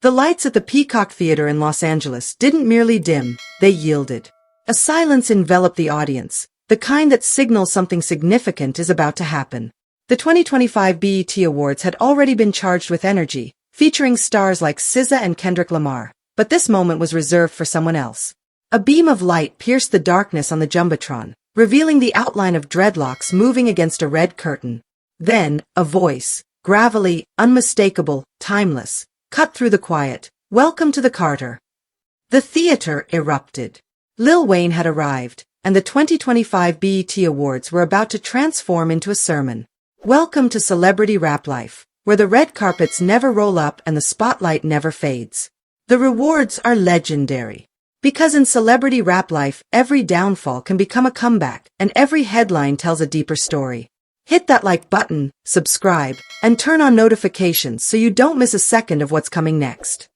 The lights at the Peacock Theater in Los Angeles didn't merely dim, they yielded. A silence enveloped the audience, the kind that signals something significant is about to happen. The 2025 BET Awards had already been charged with energy, featuring stars like SZA and Kendrick Lamar, but this moment was reserved for someone else. A beam of light pierced the darkness on the Jumbotron, revealing the outline of dreadlocks moving against a red curtain. Then, a voice, gravelly, unmistakable, timeless, cut through the quiet. "Welcome to the Carter." The theater erupted. Lil Wayne had arrived, and the 2025 BET Awards were about to transform into a sermon. Welcome to celebrity rap life, where the red carpets never roll up and the spotlight never fades. The rewards are legendary. Because in celebrity rap life, every downfall can become a comeback, and every headline tells a deeper story. Hit that like button, subscribe, and turn on notifications so you don't miss a second of what's coming next.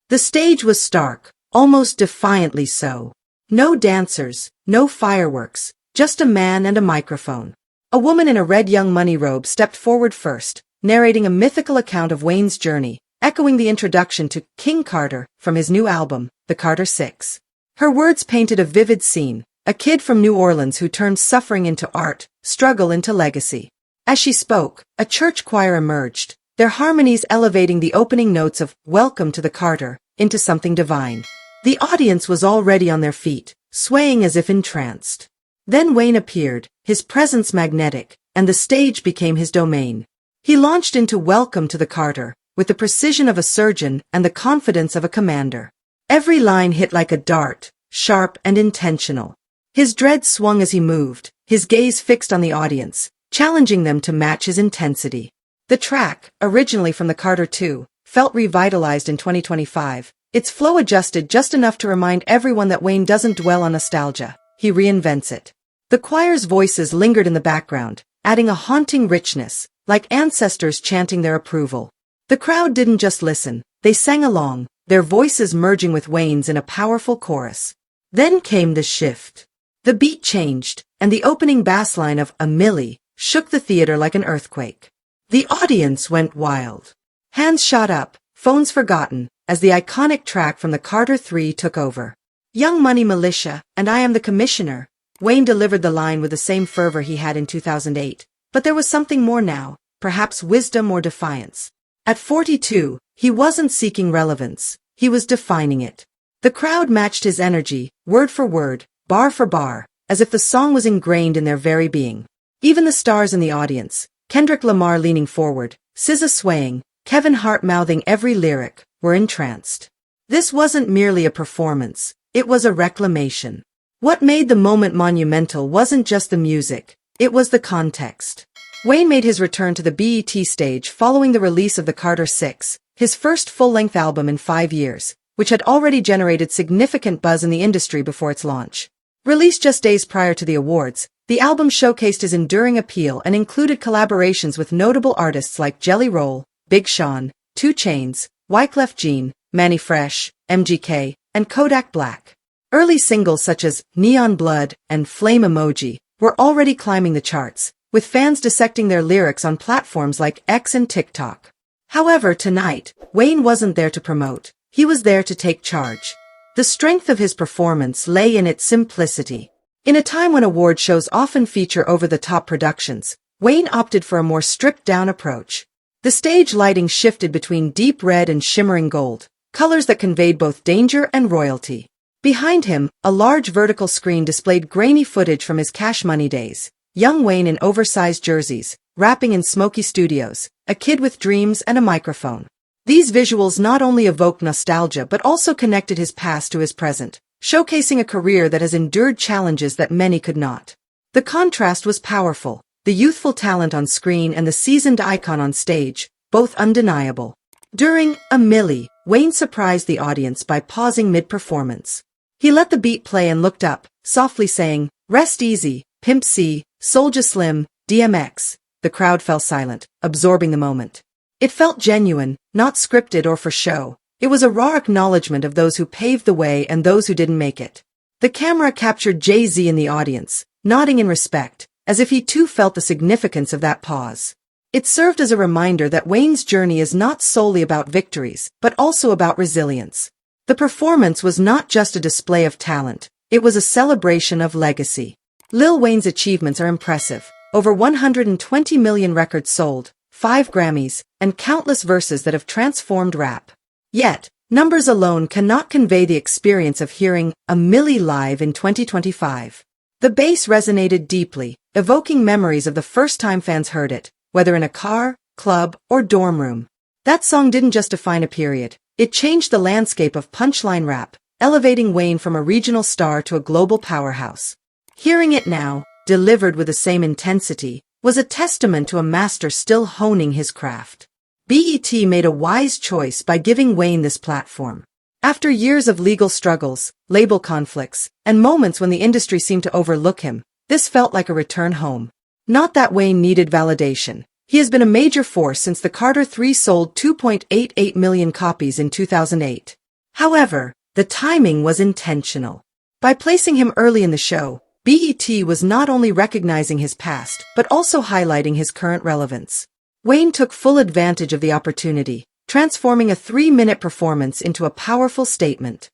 The stage was stark, almost defiantly so. No dancers, no fireworks, just a man and a microphone. A woman in a red Young Money robe stepped forward first, narrating a mythical account of Wayne's journey, echoing the introduction to King Carter from his new album, The Carter 6. Her words painted a vivid scene, a kid from New Orleans who turned suffering into art, struggle into legacy. As she spoke, a church choir emerged, their harmonies elevating the opening notes of Welcome to the Carter into something divine. The audience was already on their feet, swaying as if entranced. Then Wayne appeared, his presence magnetic, and the stage became his domain. He launched into Welcome to the Carter, with the precision of a surgeon and the confidence of a commander. Every line hit like a dart, sharp and intentional. His dread swung as he moved, his gaze fixed on the audience, challenging them to match his intensity. The track, originally from the Carter 2, felt revitalized in 2025, its flow adjusted just enough to remind everyone that Wayne doesn't dwell on nostalgia, he reinvents it. The choir's voices lingered in the background, adding a haunting richness, like ancestors chanting their approval. The crowd didn't just listen, they sang along, their voices merging with Wayne's in a powerful chorus. Then came the shift. The beat changed, and the opening bass line of Millie shook the theater like an earthquake. The audience went wild. Hands shot up, phones forgotten, as the iconic track from the Carter 3 took over. Young Money Militia, and I am the commissioner. Wayne delivered the line with the same fervor he had in 2008, but there was something more now, perhaps wisdom or defiance. At 42, he wasn't seeking relevance, he was defining it. The crowd matched his energy, word for word, bar for bar, as if the song was ingrained in their very being. Even the stars in the audience, Kendrick Lamar leaning forward, SZA swaying, Kevin Hart mouthing every lyric, were entranced. This wasn't merely a performance, it was a reclamation. What made the moment monumental wasn't just the music, it was the context. Wayne made his return to the BET stage following the release of The Carter 6, his first full-length album in 5 years, which had already generated significant buzz in the industry before its launch. Released just days prior to the awards, the album showcased his enduring appeal and included collaborations with notable artists like Jelly Roll, Big Sean, 2 Chainz, Wyclef Jean, Manny Fresh, MGK, and Kodak Black. Early singles such as Neon Blood and Flame Emoji were already climbing the charts, with fans dissecting their lyrics on platforms like X and TikTok. However, tonight, Wayne wasn't there to promote, he was there to take charge. The strength of his performance lay in its simplicity. In a time when award shows often feature over-the-top productions, Wayne opted for a more stripped-down approach. The stage lighting shifted between deep red and shimmering gold, colors that conveyed both danger and royalty. Behind him, a large vertical screen displayed grainy footage from his Cash Money days. Young Wayne in oversized jerseys, rapping in smoky studios, a kid with dreams and a microphone. These visuals not only evoked nostalgia but also connected his past to his present, showcasing a career that has endured challenges that many could not. The contrast was powerful, the youthful talent on screen and the seasoned icon on stage, both undeniable. During Millie, Wayne surprised the audience by pausing mid-performance. He let the beat play and looked up, softly saying, "Rest easy, Pimp C, Soulja Slim, DMX." The crowd fell silent, absorbing the moment. It felt genuine, not scripted or for show. It was a raw acknowledgement of those who paved the way and those who didn't make it. The camera captured Jay-Z in the audience, nodding in respect, as if he too felt the significance of that pause. It served as a reminder that Wayne's journey is not solely about victories, but also about resilience. The performance was not just a display of talent, it was a celebration of legacy. Lil Wayne's achievements are impressive. Over 120 million records sold, 5 Grammys, and countless verses that have transformed rap. Yet, numbers alone cannot convey the experience of hearing a Millie live in 2025. The bass resonated deeply, evoking memories of the first time fans heard it, whether in a car, club, or dorm room. That song didn't just define a period, it changed the landscape of punchline rap, elevating Wayne from a regional star to a global powerhouse. Hearing it now, delivered with the same intensity, was a testament to a master still honing his craft. BET made a wise choice by giving Wayne this platform. After years of legal struggles, label conflicts, and moments when the industry seemed to overlook him, this felt like a return home. Not that Wayne needed validation. He has been a major force since the Carter III sold 2.88 million copies in 2008. However, the timing was intentional. By placing him early in the show, BET was not only recognizing his past, but also highlighting his current relevance. Wayne took full advantage of the opportunity, transforming a 3-minute performance into a powerful statement.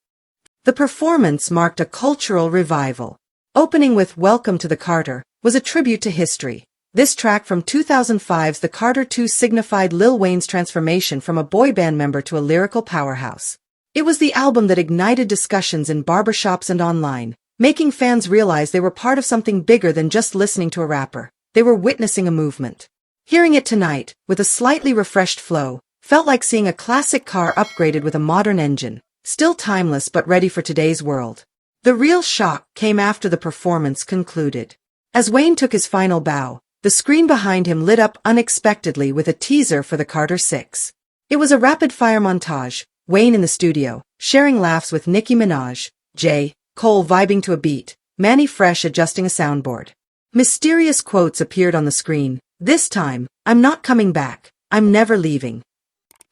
The performance marked a cultural revival. Opening with Welcome to the Carter was a tribute to history. This track from 2005's The Carter II signified Lil Wayne's transformation from a boy band member to a lyrical powerhouse. It was the album that ignited discussions in barbershops and online, making fans realize they were part of something bigger than just listening to a rapper. They were witnessing a movement. Hearing it tonight, with a slightly refreshed flow, felt like seeing a classic car upgraded with a modern engine, still timeless but ready for today's world. The real shock came after the performance concluded. As Wayne took his final bow, the screen behind him lit up unexpectedly with a teaser for the Carter VI. It was a rapid-fire montage, Wayne in the studio, sharing laughs with Nicki Minaj, J. Cole vibing to a beat, Manny Fresh adjusting a soundboard. Mysterious quotes appeared on the screen. This time, I'm not coming back, I'm never leaving.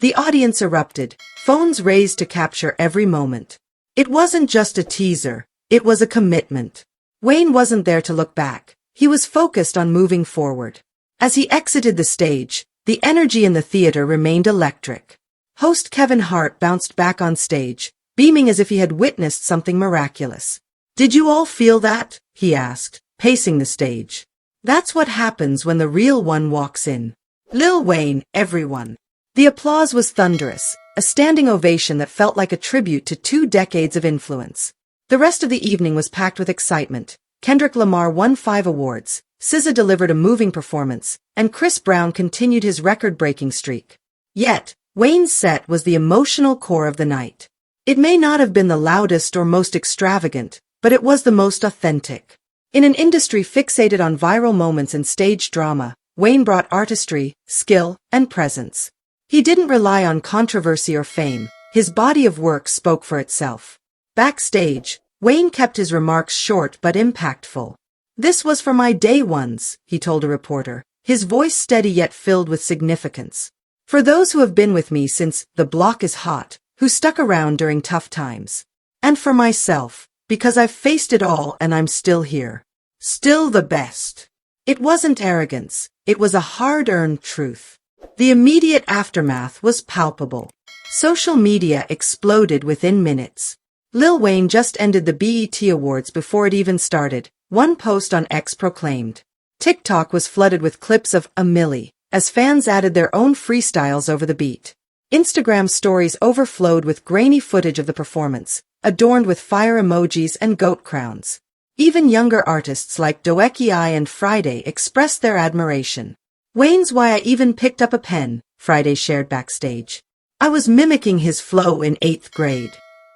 The audience erupted, phones raised to capture every moment. It wasn't just a teaser, it was a commitment. Wayne wasn't there to look back. He was focused on moving forward. As he exited the stage, the energy in the theater remained electric. Host Kevin Hart bounced back on stage, beaming as if he had witnessed something miraculous. "Did you all feel that?" he asked, pacing the stage. "That's what happens when the real one walks in. Lil Wayne, everyone." The applause was thunderous, a standing ovation that felt like a tribute to 2 decades of influence. The rest of the evening was packed with excitement. Kendrick Lamar won 5 awards, SZA delivered a moving performance, and Chris Brown continued his record-breaking streak. Yet, Wayne's set was the emotional core of the night. It may not have been the loudest or most extravagant, but it was the most authentic. In an industry fixated on viral moments and stage drama, Wayne brought artistry, skill, and presence. He didn't rely on controversy or fame. His body of work spoke for itself. Backstage, Wayne kept his remarks short but impactful. "This was for my day ones," he told a reporter, his voice steady yet filled with significance. "For those who have been with me since the block is hot, who stuck around during tough times. And for myself, because I've faced it all and I'm still here. Still the best." It wasn't arrogance, it was a hard-earned truth. The immediate aftermath was palpable. Social media exploded within minutes. Lil Wayne just ended the BET Awards before it even started, one post on X proclaimed. TikTok was flooded with clips of a Millie, as fans added their own freestyles over the beat. Instagram stories overflowed with grainy footage of the performance, adorned with fire emojis and goat crowns. Even younger artists like Doeki I and Friday expressed their admiration. "Wayne's why I even picked up a pen," Friday shared backstage. "I was mimicking his flow in 8th grade.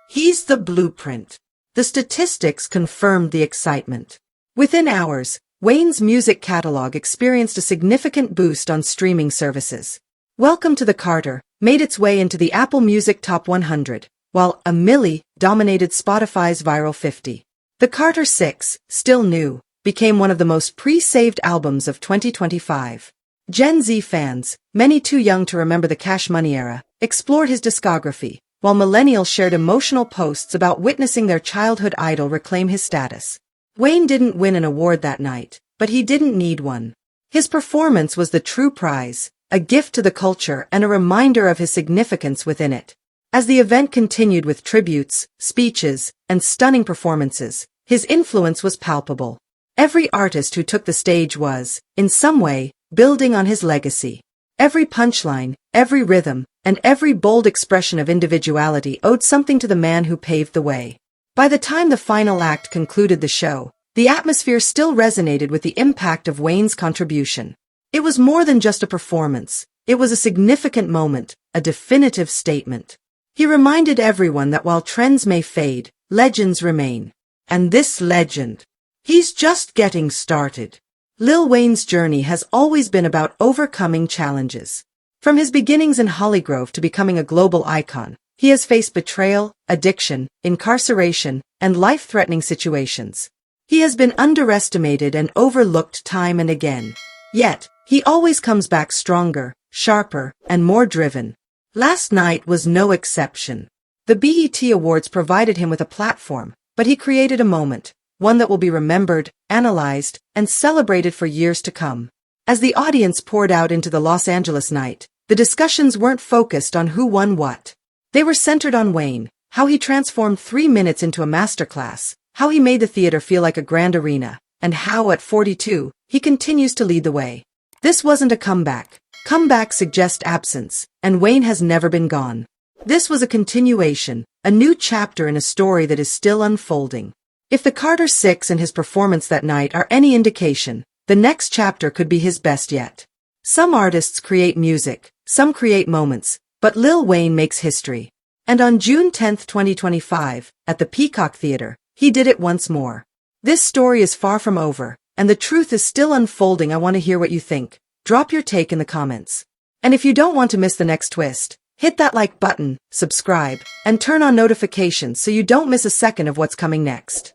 He's the blueprint." The statistics confirmed the excitement. Within hours, Wayne's music catalog experienced a significant boost on streaming services. Welcome to the Carter made its way into the Apple Music Top 100, while a Millie dominated Spotify's Viral 50. The Carter VI, still new, became one of the most pre-saved albums of 2025. Gen Z fans, many too young to remember the Cash Money era, explored his discography, while millennials shared emotional posts about witnessing their childhood idol reclaim his status. Wayne didn't win an award that night, but he didn't need one. His performance was the true prize, a gift to the culture and a reminder of his significance within it. As the event continued with tributes, speeches, and stunning performances, his influence was palpable. Every artist who took the stage was, in some way, building on his legacy. Every punchline, every rhythm, and every bold expression of individuality owed something to the man who paved the way. By the time the final act concluded the show, the atmosphere still resonated with the impact of Wayne's contribution. It was more than just a performance. It was a significant moment, a definitive statement. He reminded everyone that while trends may fade, legends remain. And this legend, he's just getting started. Lil Wayne's journey has always been about overcoming challenges. From his beginnings in Hollygrove to becoming a global icon, he has faced betrayal, addiction, incarceration, and life-threatening situations. He has been underestimated and overlooked time and again. Yet, he always comes back stronger, sharper, and more driven. Last night was no exception. The BET Awards provided him with a platform, but he created a moment, one that will be remembered, analyzed, and celebrated for years to come. As the audience poured out into the Los Angeles night, the discussions weren't focused on who won what. They were centered on Wayne, how he transformed 3 minutes into a masterclass, how he made the theater feel like a grand arena, and how at 42, he continues to lead the way. This wasn't a comeback. Comebacks suggest absence, and Wayne has never been gone. This was a continuation, a new chapter in a story that is still unfolding. If the Carter 6 and his performance that night are any indication, the next chapter could be his best yet. Some artists create music, some create moments, but Lil Wayne makes history. And on June 10, 2025, at the Peacock Theater, he did it once more. This story is far from over, and the truth is still unfolding. I want to hear what you think. Drop your take in the comments. And if you don't want to miss the next twist, hit that like button, subscribe, and turn on notifications so you don't miss a second of what's coming next.